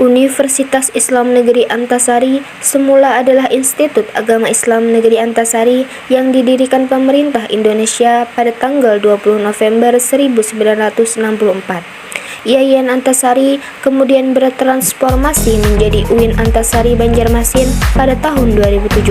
Universitas Islam Negeri Antasari semula adalah Institut Agama Islam Negeri Antasari yang didirikan pemerintah Indonesia pada tanggal 20 November 1964. IAIN Antasari kemudian bertransformasi menjadi UIN Antasari Banjarmasin pada tahun 2017.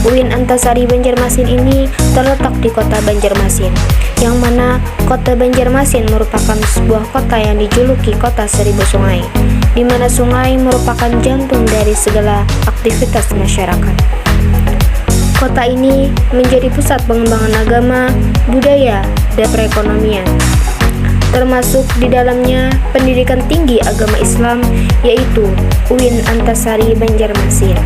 UIN Antasari Banjarmasin ini terletak di kota Banjarmasin, yang mana kota Banjarmasin merupakan sebuah kota yang dijuluki kota seribu sungai, di mana sungai merupakan jantung dari segala aktivitas masyarakat. Kota ini menjadi pusat pengembangan agama, budaya, dan perekonomian, termasuk di dalamnya pendidikan tinggi agama Islam, yaitu UIN Antasari Banjarmasin.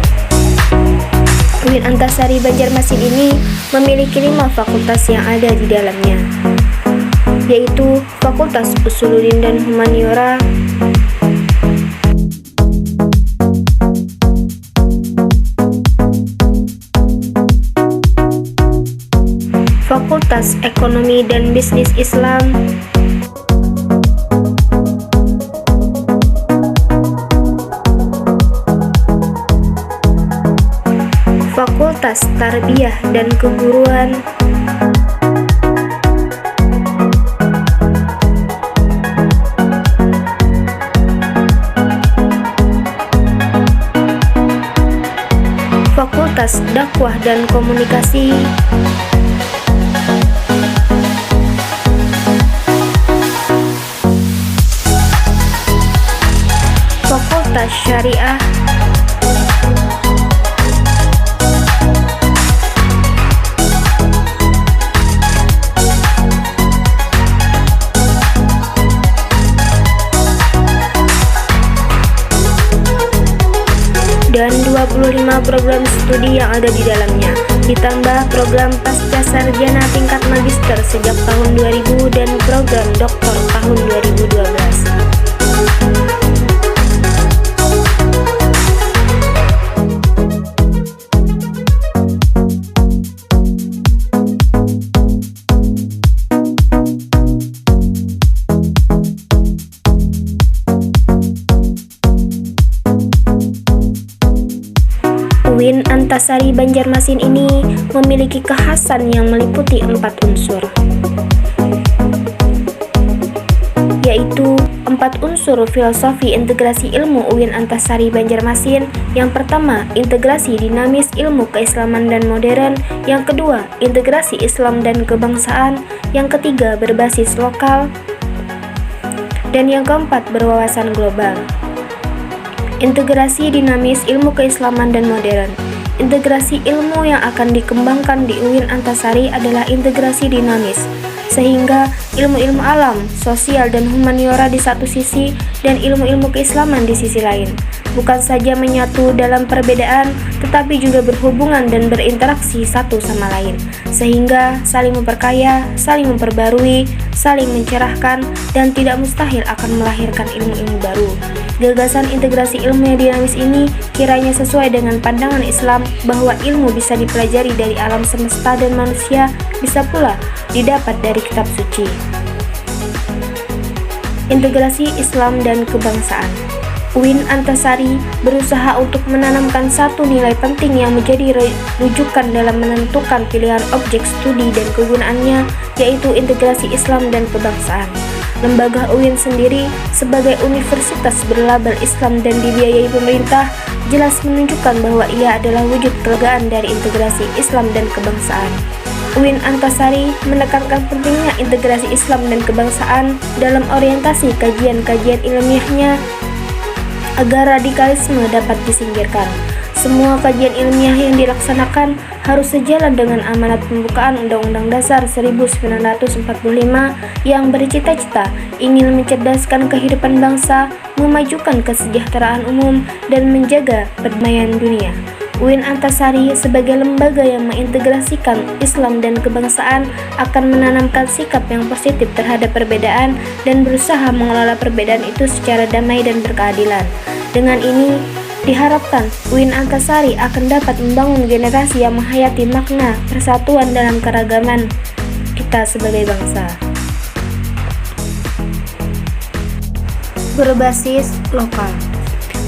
UIN Antasari Banjarmasin ini memiliki 5 fakultas yang ada di dalamnya, yaitu Fakultas Usuluddin dan Humaniora, Fakultas Ekonomi dan Bisnis Islam, Fakultas Tarbiyah dan Keguruan, Fakultas Dakwah dan Komunikasi, Fakultas Syariah, dan 25 program studi yang ada di dalamnya, ditambah program pasca sarjana tingkat magister sejak tahun 2000 dan program doktor tahun 2012. UIN Antasari Banjarmasin ini memiliki kekhasan yang meliputi 4 unsur, yaitu 4 unsur filosofi integrasi ilmu UIN Antasari Banjarmasin. Yang pertama, integrasi dinamis ilmu keislaman dan modern. Yang kedua, integrasi Islam dan kebangsaan. Yang ketiga, berbasis lokal. Dan yang keempat, berwawasan global. Integrasi dinamis ilmu keislaman dan modern. Integrasi ilmu yang akan dikembangkan di UIN Antasari adalah integrasi dinamis, sehingga ilmu-ilmu alam, sosial, dan humaniora di satu sisi dan ilmu-ilmu keislaman di sisi lain bukan saja menyatu dalam perbedaan, tetapi juga berhubungan dan berinteraksi satu sama lain, sehingga saling memperkaya, saling memperbarui, saling mencerahkan, dan tidak mustahil akan melahirkan ilmu-ilmu baru. Gagasan integrasi ilmu yang dinamis ini kiranya sesuai dengan pandangan Islam bahwa ilmu bisa dipelajari dari alam semesta dan manusia bisa pula didapat dari kitab suci. Integrasi Islam dan kebangsaan. UIN Antasari berusaha untuk menanamkan satu nilai penting yang menjadi rujukan dalam menentukan pilihan objek studi dan kegunaannya, yaitu integrasi Islam dan kebangsaan. Lembaga UIN sendiri sebagai universitas berlabel Islam dan dibiayai pemerintah jelas menunjukkan bahwa ia adalah wujud kelegaan dari integrasi Islam dan kebangsaan. UIN Antasari menekankan pentingnya integrasi Islam dan kebangsaan dalam orientasi kajian-kajian ilmiahnya agar radikalisme dapat disingkirkan. Semua kajian ilmiah yang dilaksanakan harus sejalan dengan amanat pembukaan Undang-Undang Dasar 1945 yang bercita-cita ingin mencerdaskan kehidupan bangsa, memajukan kesejahteraan umum, dan menjaga perdamaian dunia. UIN Antasari sebagai lembaga yang mengintegrasikan Islam dan kebangsaan akan menanamkan sikap yang positif terhadap perbedaan dan berusaha mengelola perbedaan itu secara damai dan berkeadilan. Dengan ini, diharapkan UIN Antasari akan dapat membangun generasi yang menghayati makna persatuan dalam keragaman kita sebagai bangsa. Berbasis lokal.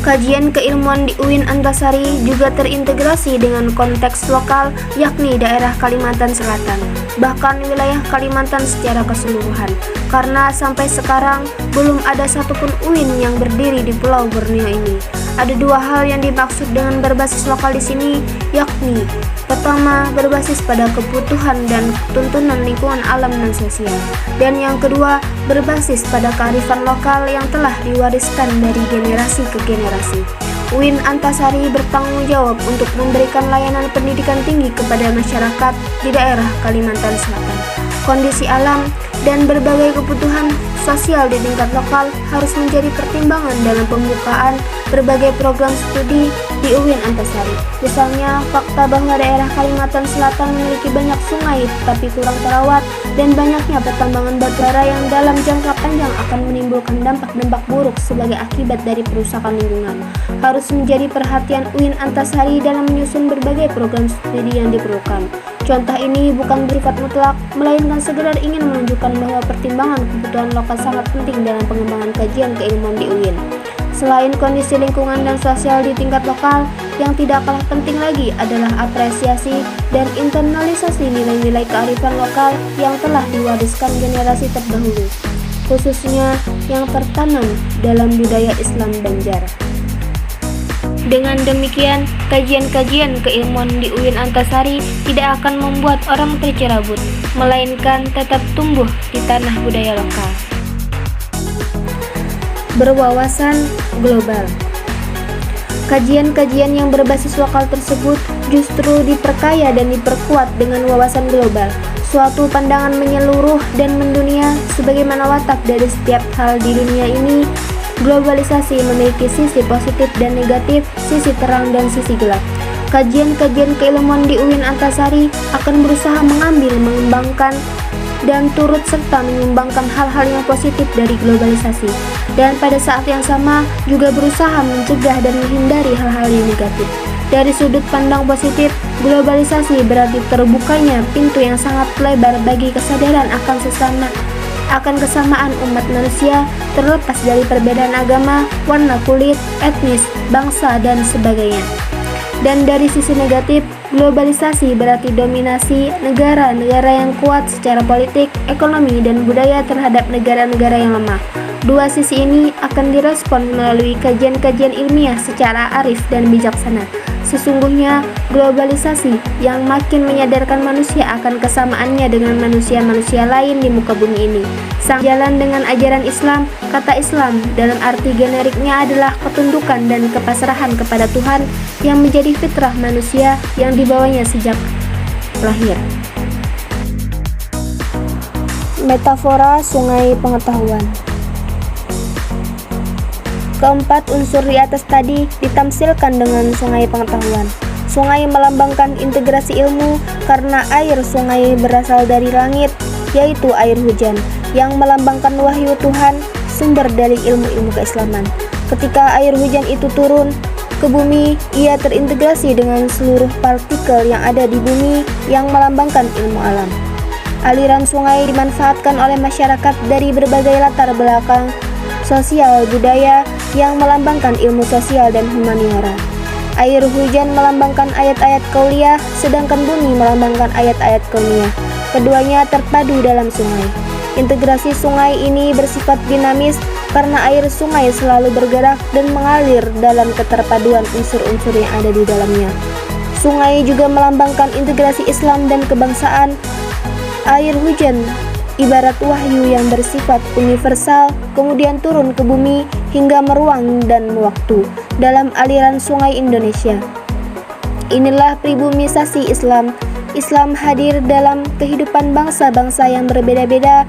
Kajian keilmuan di UIN Antasari juga terintegrasi dengan konteks lokal, yakni daerah Kalimantan Selatan, bahkan wilayah Kalimantan secara keseluruhan, karena sampai sekarang belum ada satupun UIN yang berdiri di Pulau Borneo ini. Ada dua hal yang dimaksud dengan berbasis lokal di sini, yakni pertama, berbasis pada kebutuhan dan tuntunan lingkungan alam dan sosial, dan yang kedua, berbasis pada kearifan lokal yang telah diwariskan dari generasi ke generasi. UIN Antasari bertanggung jawab untuk memberikan layanan pendidikan tinggi kepada masyarakat di daerah Kalimantan Selatan. Kondisi alam dan berbagai kebutuhan sosial di tingkat lokal harus menjadi pertimbangan dalam pembukaan berbagai program studi di UIN Antasari. Misalnya, fakta bahwa daerah Kalimantan Selatan memiliki banyak sungai tapi kurang terawat dan banyaknya pertambangan batubara yang dalam jangka panjang akan menimbulkan dampak-dampak buruk sebagai akibat dari perusakan lingkungan harus menjadi perhatian UIN Antasari dalam menyusun berbagai program studi yang diperlukan. Contoh ini bukan bersifat mutlak, melainkan sekedar ingin menunjukkan bahwa pertimbangan kebutuhan lokal sangat penting dalam pengembangan kajian keilmuan di UIN. Selain kondisi lingkungan dan sosial di tingkat lokal, yang tidak kalah penting lagi adalah apresiasi dan internalisasi nilai-nilai kearifan lokal yang telah diwariskan generasi terdahulu, khususnya yang tertanam dalam budaya Islam Banjar. Dengan demikian, kajian-kajian keilmuan di UIN Antasari tidak akan membuat orang tercerabut, melainkan tetap tumbuh di tanah budaya lokal. Berwawasan global. Kajian-kajian yang berbasis lokal tersebut justru diperkaya dan diperkuat dengan wawasan global, suatu pandangan menyeluruh dan mendunia. Sebagaimana watak dari setiap hal di dunia ini, globalisasi memiliki sisi positif dan negatif, sisi terang dan sisi gelap. Kajian-kajian keilmuan di UIN Antasari akan berusaha mengambil, mengembangkan, dan turut serta menyumbangkan hal-hal yang positif dari globalisasi, dan pada saat yang sama juga berusaha mencegah dan menghindari hal-hal yang negatif. Dari sudut pandang positif, globalisasi berarti terbukanya pintu yang sangat lebar bagi kesadaran akan kesamaan umat manusia terlepas dari perbedaan agama, warna kulit, etnis, bangsa, dan sebagainya. Dan dari sisi negatif, globalisasi berarti dominasi negara-negara yang kuat secara politik, ekonomi, dan budaya terhadap negara-negara yang lemah. Dua sisi ini akan direspon melalui kajian-kajian ilmiah secara arif dan bijaksana. Sesungguhnya, globalisasi yang makin menyadarkan manusia akan kesamaannya dengan manusia-manusia lain di muka bumi ini. Sang jalan dengan ajaran Islam, kata Islam dalam arti generiknya adalah ketundukan dan kepasrahan kepada Tuhan yang menjadi fitrah manusia yang dibawanya sejak lahir. Metafora sungai pengetahuan. Keempat unsur di atas tadi ditamsilkan dengan sungai pengetahuan. Sungai melambangkan integrasi ilmu karena air sungai berasal dari langit, yaitu air hujan, yang melambangkan wahyu Tuhan, sumber dari ilmu-ilmu keislaman. Ketika air hujan itu turun ke bumi, ia terintegrasi dengan seluruh partikel yang ada di bumi yang melambangkan ilmu alam. Aliran sungai dimanfaatkan oleh masyarakat dari berbagai latar belakang sosial budaya yang melambangkan ilmu sosial dan humaniora. Air hujan melambangkan ayat-ayat kauliyah, sedangkan bumi melambangkan ayat-ayat kauniyah. Keduanya terpadu dalam sungai. Integrasi sungai ini bersifat dinamis karena air sungai selalu bergerak dan mengalir dalam keterpaduan unsur-unsur yang ada di dalamnya. Sungai juga melambangkan integrasi Islam dan kebangsaan. Air hujan ibarat wahyu yang bersifat universal, kemudian turun ke bumi hingga meruang dan waktu dalam aliran sungai Indonesia. Inilah pribumisasi Islam. Islam hadir dalam kehidupan bangsa-bangsa yang berbeda-beda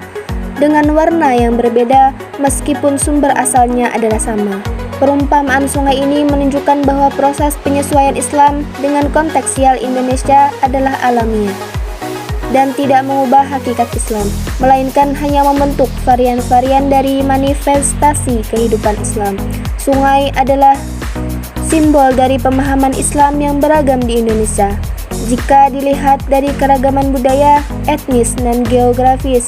dengan warna yang berbeda meskipun sumber asalnya adalah sama. Perumpamaan sungai ini menunjukkan bahwa proses penyesuaian Islam dengan kontekstual Indonesia adalah alamiah dan tidak mengubah hakikat Islam, melainkan hanya membentuk varian-varian dari manifestasi kehidupan Islam. Sungai adalah simbol dari pemahaman Islam yang beragam di Indonesia. Jika dilihat dari keragaman budaya, etnis, dan geografis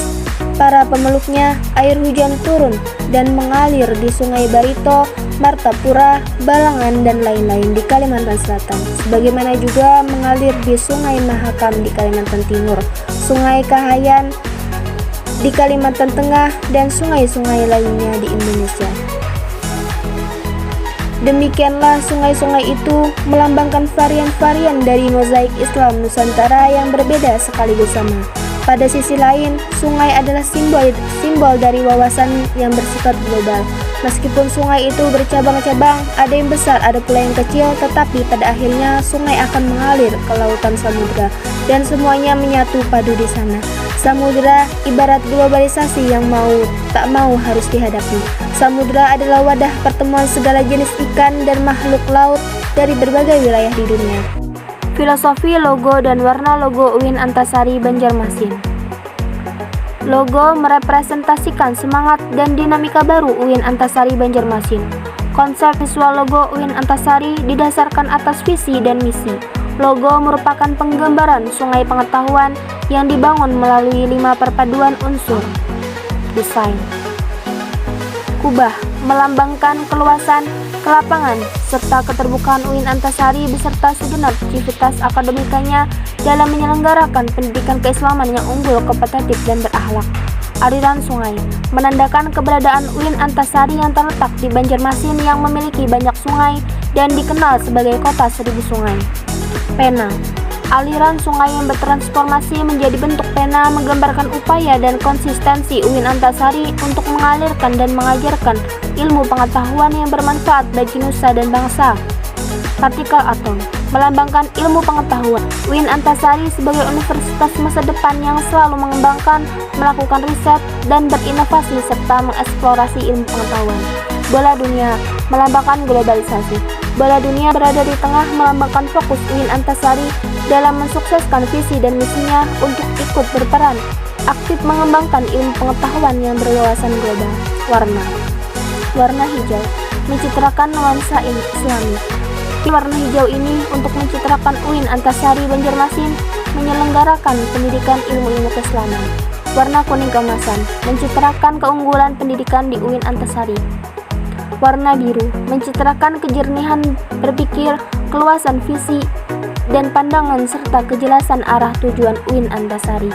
para pemeluknya, air hujan turun dan mengalir di Sungai Barito Martapura, Balangan, dan lain-lain di Kalimantan Selatan, sebagaimana juga mengalir di Sungai Mahakam di Kalimantan Timur, Sungai Kahayan di Kalimantan Tengah, dan sungai-sungai lainnya di Indonesia. Demikianlah sungai-sungai itu melambangkan varian-varian dari mozaik Islam Nusantara yang berbeda sekaligus sama. Pada sisi lain, sungai adalah simbol dari wawasan yang bersifat global. Meskipun sungai itu bercabang-cabang, ada yang besar, ada pula yang kecil, tetapi pada akhirnya sungai akan mengalir ke lautan samudera dan semuanya menyatu padu di sana. Samudera ibarat globalisasi yang mau tak mau harus dihadapi. Samudera adalah wadah pertemuan segala jenis ikan dan makhluk laut dari berbagai wilayah di dunia. Filosofi, logo, dan warna logo UIN Antasari Banjarmasin. Logo merepresentasikan semangat dan dinamika baru UIN Antasari Banjarmasin. Konsep visual logo UIN Antasari didasarkan atas visi dan misi. Logo merupakan penggambaran sungai pengetahuan yang dibangun melalui 5 perpaduan unsur. Desain kubah melambangkan keluasan, kelapangan, serta keterbukaan UIN Antasari beserta segenap aktivitas akademikanya dalam menyelenggarakan pendidikan keislaman yang unggul, kompetitif, dan berakhlak. Aliran sungai menandakan keberadaan UIN Antasari yang terletak di Banjarmasin yang memiliki banyak sungai dan dikenal sebagai kota 1000 sungai. Pena, aliran sungai yang bertransformasi menjadi bentuk pena menggambarkan upaya dan konsistensi UIN Antasari untuk mengalirkan dan mengajarkan ilmu pengetahuan yang bermanfaat bagi nusa dan bangsa. Partikel atom melambangkan ilmu pengetahuan. UIN Antasari sebagai universitas masa depan yang selalu mengembangkan, melakukan riset, dan berinovasi serta mengeksplorasi ilmu pengetahuan. Bola dunia melambangkan globalisasi. Bola dunia berada di tengah melambangkan fokus UIN Antasari dalam mensukseskan visi dan misinya untuk ikut berperan aktif mengembangkan ilmu pengetahuan yang berwawasan global. Warna hijau mencitrakan nuansa Islami. Warna hijau ini untuk mencitrakan UIN Antasari Banjarmasin menyelenggarakan pendidikan ilmu-ilmu keislaman. Warna kuning keemasan mencitrakan keunggulan pendidikan di UIN Antasari. Warna biru mencitrakan kejernihan berpikir, keluasan visi dan pandangan serta kejelasan arah tujuan UIN Antasari.